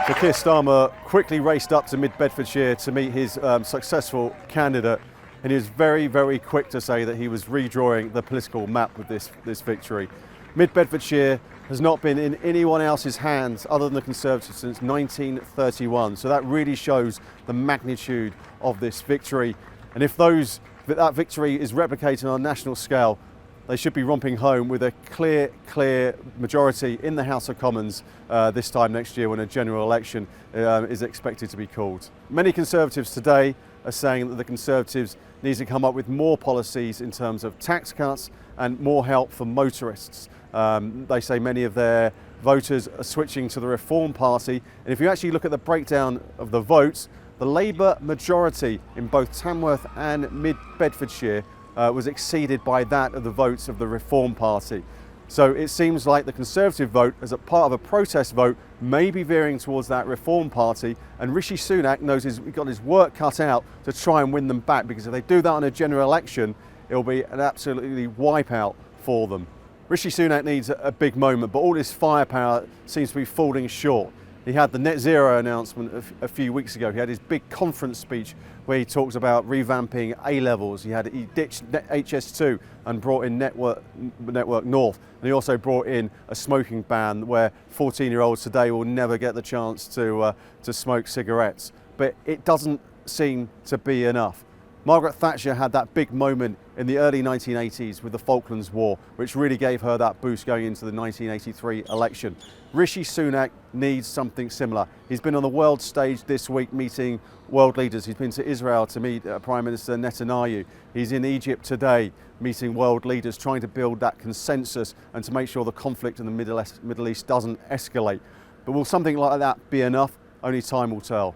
So Keir Starmer quickly raced up to Mid Bedfordshire to meet his successful candidate, and he was very, very quick to say that he was redrawing the political map with this victory. Mid Bedfordshire has not been in anyone else's hands other than the Conservatives since 1931, so that really shows the magnitude of this victory. And if that victory is replicated on a national scale, they should be romping home with a clear majority in the House of Commons this time next year when a general election is expected to be called. Many Conservatives today are saying that the Conservatives need to come up with more policies in terms of tax cuts and more help for motorists. They say many of their voters are switching to the Reform Party, and if you actually look at the breakdown of the votes, the Labour majority in both Tamworth and Mid Bedfordshire was exceeded by that of the votes of the Reform Party. So it seems like the Conservative vote, as a part of a protest vote, may be veering towards that Reform Party, and Rishi Sunak knows he's got his work cut out to try and win them back, because if they do that in a general election, it'll be an absolutely wipeout for them. Rishi Sunak needs a big moment, but all his firepower seems to be falling short. He had the net zero announcement a few weeks ago. He had his big conference speech where he talks about revamping A-levels. He ditched HS2 and brought in Network North. And he also brought in a smoking ban where 14-year-olds today will never get the chance to smoke cigarettes. But it doesn't seem to be enough. Margaret Thatcher had that big moment in the early 1980s with the Falklands War, which really gave her that boost going into the 1983 election. Rishi Sunak needs something similar. He's been on the world stage this week meeting world leaders. He's been to Israel to meet Prime Minister Netanyahu. He's in Egypt today meeting world leaders, trying to build that consensus and to make sure the conflict in the Middle East doesn't escalate. But will something like that be enough? Only time will tell.